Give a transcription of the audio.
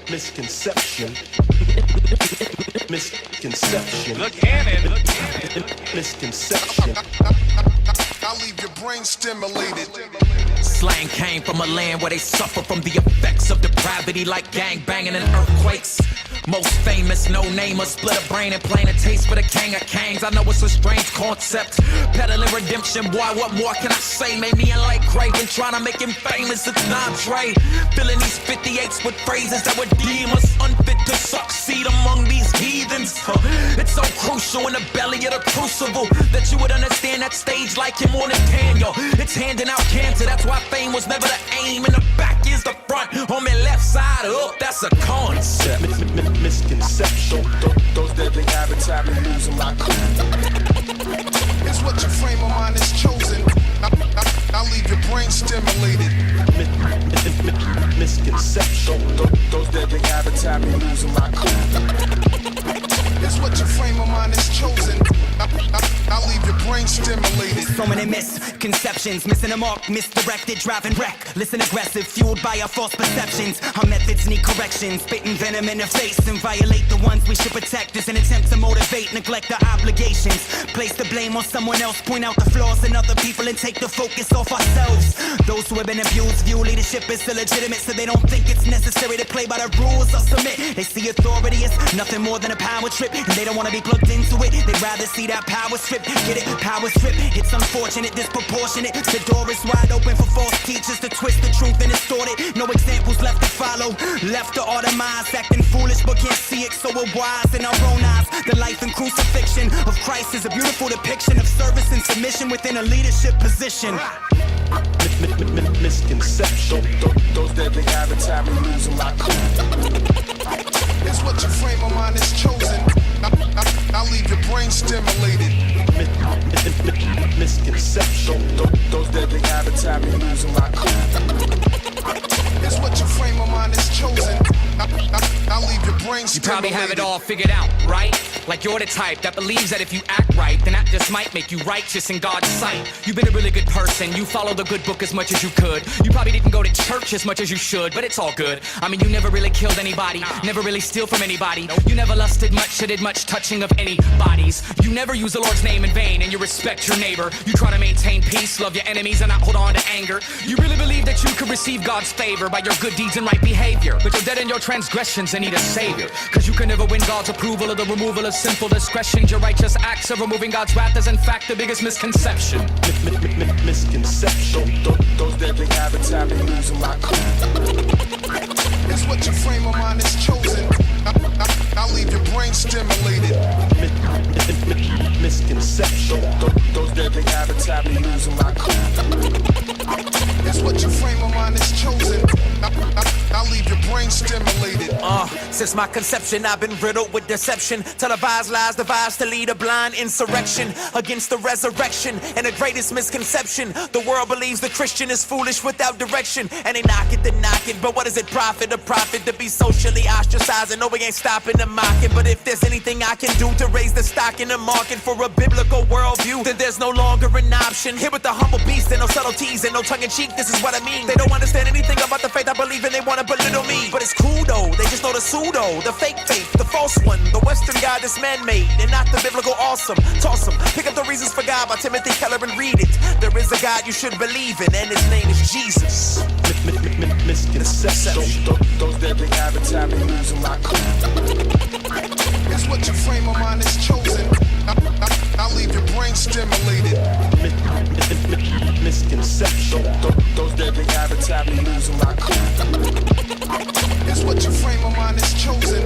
Misconception. Misconception. Look cannon. Misconception. I'll leave your brain stimulated. Slang came from a land where they suffer from the effects of depravity like gang banging and earthquakes. Most famous no-namer split a brain and plain a taste for the king of kings. I know it's a strange concept, peddling redemption. Boy, what more can I say? Made me in Lecrae when trying to make him famous. It's not Trey. Filling these 58s with phrases that would deem us unfit to succeed among these heathens. It's so crucial in the belly of the crucible that you would understand that stage like him on his Daniel. It's handing out cancer, that's why fame was never the aim. In the back is the front, on my left side up, that's a concept. Misconception. Those deadly habits have me losing my cool. It's what your frame of mind is chosen. I'll leave your brain stimulated. Misconception. Those deadly habits have me losing my cool. It's what your frame of mind is chosen. I'll leave your brain stimulated. So many misconceptions, missing the mark, misdirected, driving wreck. Listen aggressive, fueled by our false perceptions. Our methods need correction, spitting venom in the face and violate the ones we should protect. As an attempt to motivate, neglect our obligations. Place the blame on someone else, point out the flaws in other people and take the focus off ourselves. Those who have been abused view leadership as illegitimate, so they don't think it's necessary to play by the rules or submit. They see authority as nothing more than a power trip, and they don't want to be plugged into it. They'd rather see that power strip. Get it? Power strip. It's unfortunate, disproportionate. The door is wide open for false teachers to twist the truth and distort it. No examples left to follow. Left to automate, acting foolish but can't see it, so we're wise in our own eyes. The life and crucifixion of Christ is a beautiful depiction of service and submission within a leadership position. Misconception. Those deadly habits have me losing my cool. It's what your frame of mind is chosen. I'll leave your brain stimulated. Misconception. Those deadly habits have me losing my cool. It's what your frame of mind is chosen. I'll leave your brain stimulated. You probably have it all figured out, right? Like you're the type that believes that if you act right, then that just might make you righteous in God's sight. You've been a really good person, you follow the good book as much as you could. You probably didn't go to church as much as you should, but it's all good. I mean, you never really killed anybody, never really steal from anybody. You never lusted much or did much touching of any bodies. You never use the Lord's name in vain, and you respect your neighbor. You try to maintain peace, love your enemies, and not hold on to anger. You really believe that you could receive God's favor by your good deeds and right behavior, but you're dead in your transgressions and need a savior. Cause you can never win God's approval or the removal of sinful discretion. Your righteous acts of removing God's wrath is in fact the biggest misconception. Misconception. Those deadly habits have me losing my cool. It's what your frame of mind is chosen. I'll leave your brain stimulated. Misconception. Those deadly habits have me losing my cool. It's what your frame of mind is chosen. I'll leave your brain stimulated. Since my conception, I've been riddled with deception. Televised lies devised to lead a blind insurrection against the resurrection. And the greatest misconception, the world believes the Christian is foolish without direction. And they knock it, then knock it. But what does it profit? A profit to be socially ostracized. And no, we ain't stopping to mock it. But if there's anything I can do to raise the stock in the market for a biblical worldview, then there's no longer an option. Here with the humble beast, and no subtleties and no tongue-in-cheek. This is what I mean. They don't understand anything about the faith I believe in. They want to belittle me. But it's cool though. They just know the pseudo, the fake faith, the false one, the Western God that's man-made, and not the biblical awesome. Toss 'em. Pick up the Reasons for God by Timothy Keller and read it. There is a God you should believe in, and his name is Jesus. Misconception. Those deadly habits have me losing my cool. It's what your frame of mind is chosen. I'll leave your brain stimulated. Misconception. Those deadly habits have me losing my cool. It's what your frame of mind is chosen.